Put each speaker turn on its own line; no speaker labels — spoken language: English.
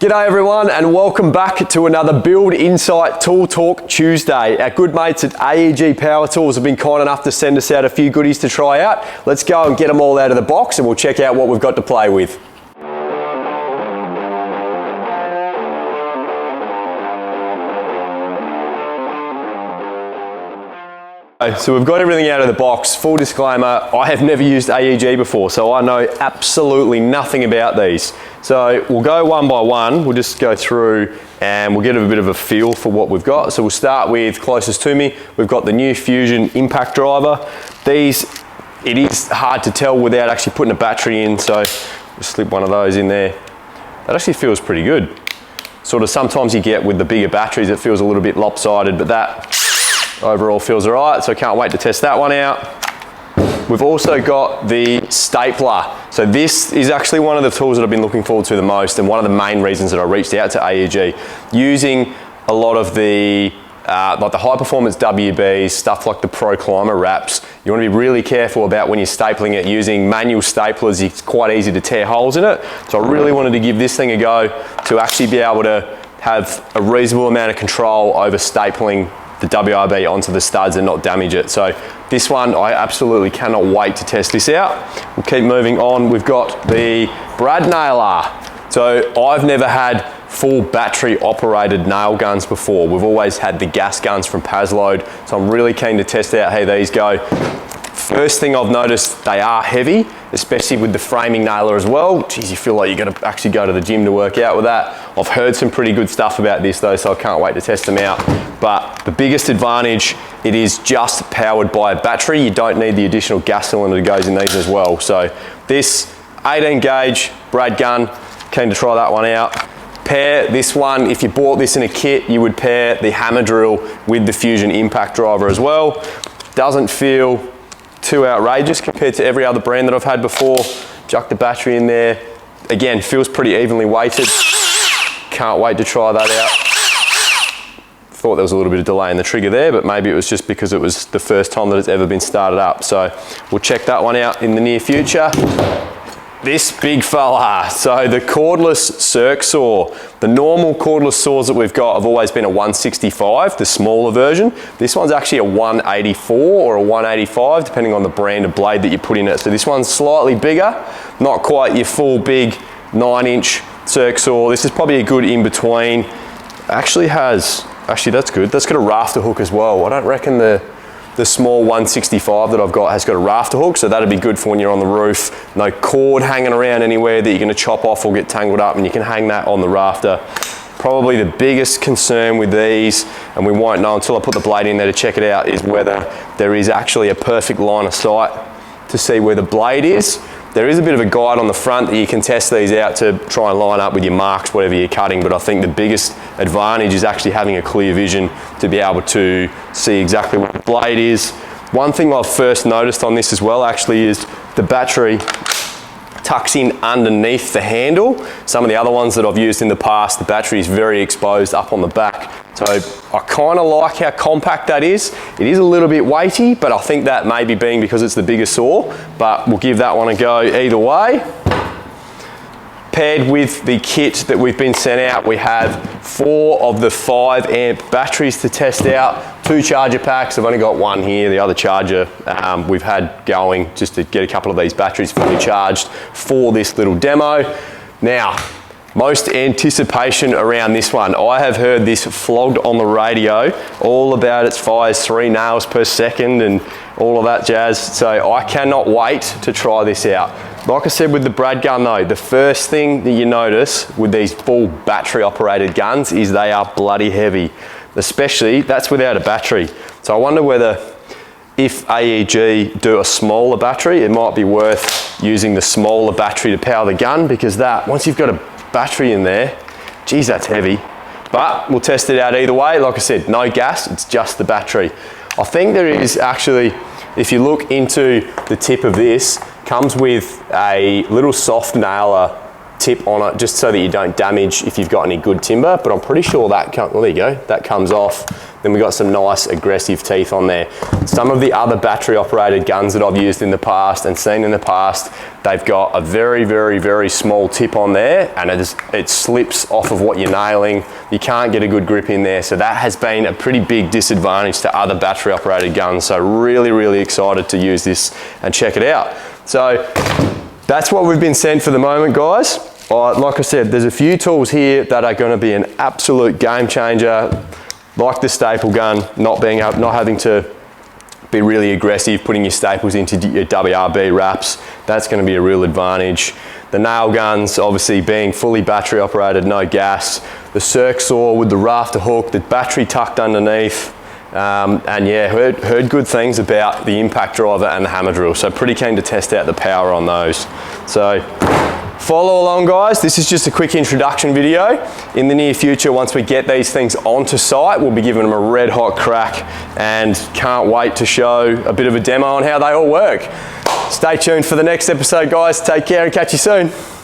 G'day everyone and welcome back to another Build Insight Tool Talk Tuesday. Our good mates at AEG Power Tools have been kind enough to send us out a few goodies to try out. Let's go and get them all out of the box and we'll check out what we've got to play with. So we've got everything out of the box. Full disclaimer, I have never used AEG before, so I know absolutely nothing about these. So we'll go one by one. We'll just go through and we'll get a bit of a feel for what we've got. So we'll start with closest to me. We've got the new Fusion impact driver. These, it is hard to tell without actually putting a battery in, so just slip one of those in there. That actually feels pretty good. Sort of sometimes you get with the bigger batteries, it feels a little bit lopsided, but that overall feels all right, so can't wait to test that one out. We've also got the stapler. So this is actually one of the tools that I've been looking forward to the most and one of the main reasons that I reached out to AEG. Using a lot of the like the high performance WBs, stuff like the Pro Climber wraps, you want to be really careful about when you're stapling it. Using manual staplers, it's quite easy to tear holes in it. So I really wanted to give this thing a go to actually be able to have a reasonable amount of control over stapling the WRB onto the studs and not damage it. So this one, I absolutely cannot wait to test this out. We'll keep moving on. We've got the brad nailer. So I've never had full battery operated nail guns before. We've always had the gas guns from Pazload. So I'm really keen to test out how these go. First thing I've noticed, they are heavy, especially with the framing nailer as well. Geez, you feel like you're gonna actually go to the gym to work out with that. I've heard some pretty good stuff about this though, so I can't wait to test them out. But the biggest advantage, it is just powered by a battery. You don't need the additional gas cylinder that goes in these as well. So this 18 gauge brad gun, keen to try that one out. Pair this one, if you bought this in a kit, you would pair the hammer drill with the Fusion impact driver as well. Doesn't feel too outrageous compared to every other brand that I've had before. Chuck the battery in there. Again, feels pretty evenly weighted. Can't wait to try that out. Thought there was a little bit of delay in the trigger there, but maybe it was just because it was the first time that it's ever been started up. So we'll check that one out in the near future. This big fella, so the cordless circ saw. The normal cordless saws that we've got have always been a 165, the smaller version. This one's actually a 184 or a 185, depending on the brand of blade that you put in it. So this one's slightly bigger, not quite your full big 9-inch circ saw. This is probably a good in-between. Actually that's good. That's got a rafter hook as well. I don't reckon the small 165 that I've got has got a rafter hook, so that'd be good for when you're on the roof. No cord hanging around anywhere that you're gonna chop off or get tangled up, and you can hang that on the rafter. Probably the biggest concern with these, and we won't know until I put the blade in there to check it out, is whether there is actually a perfect line of sight to see where the blade is. There is a bit of a guide on the front that you can test these out to try and line up with your marks, whatever you're cutting, but I think the biggest advantage is actually having a clear vision to be able to see exactly where the blade is. One thing I've first noticed on this as well actually is the battery tucks in underneath the handle. Some of the other ones that I've used in the past, the battery is very exposed up on the back. So I kind of like how compact that is. It is a little bit weighty, but I think that may be being because it's the bigger saw, but we'll give that one a go either way. Paired with the kit that we've been sent out, we have 4 of the 5 amp batteries to test out, 2 charger packs. I've only got one here, the other charger we've had going just to get a couple of these batteries fully charged for this little demo. Now, most anticipation around this one. I have heard this flogged on the radio, all about its fires 3 nails per second and all of that jazz. So I cannot wait to try this out. Like I said with the brad gun though, the first thing that you notice with these full battery operated guns is they are bloody heavy. Especially, that's without a battery. So I wonder whether if AEG do a smaller battery, it might be worth using the smaller battery to power the gun, because that, once you've got a battery in there, geez, that's heavy. But we'll test it out either way. Like I said, no gas, it's just the battery. I think there is actually, if you look into the tip of this, comes with a little soft nailer tip on it, just so that you don't damage if you've got any good timber, but I'm pretty sure that well, there you go, that comes off. then we've got some nice aggressive teeth on there. Some of the other battery operated guns that I've used in the past and seen in the past, they've got a very, very, very small tip on there, and it slips off of what you're nailing. You can't get a good grip in there, so that has been a pretty big disadvantage to other battery operated guns. So really, really excited to use this and check it out. So that's what we've been sent for the moment, guys. Like I said, there's a few tools here that are going to be an absolute game changer, like the staple gun, not having to be really aggressive, putting your staples into your WRB wraps. That's going to be a real advantage. The nail guns, obviously being fully battery operated, no gas. The circ saw with the rafter hook, the battery tucked underneath. And yeah, heard good things about the impact driver and the hammer drill. So pretty keen to test out the power on those. So follow along, guys. This is just a quick introduction video. In the near future, once we get these things onto site, we'll be giving them a red hot crack, and can't wait to show a bit of a demo on how they all work. Stay tuned for the next episode, guys. Take care and catch you soon.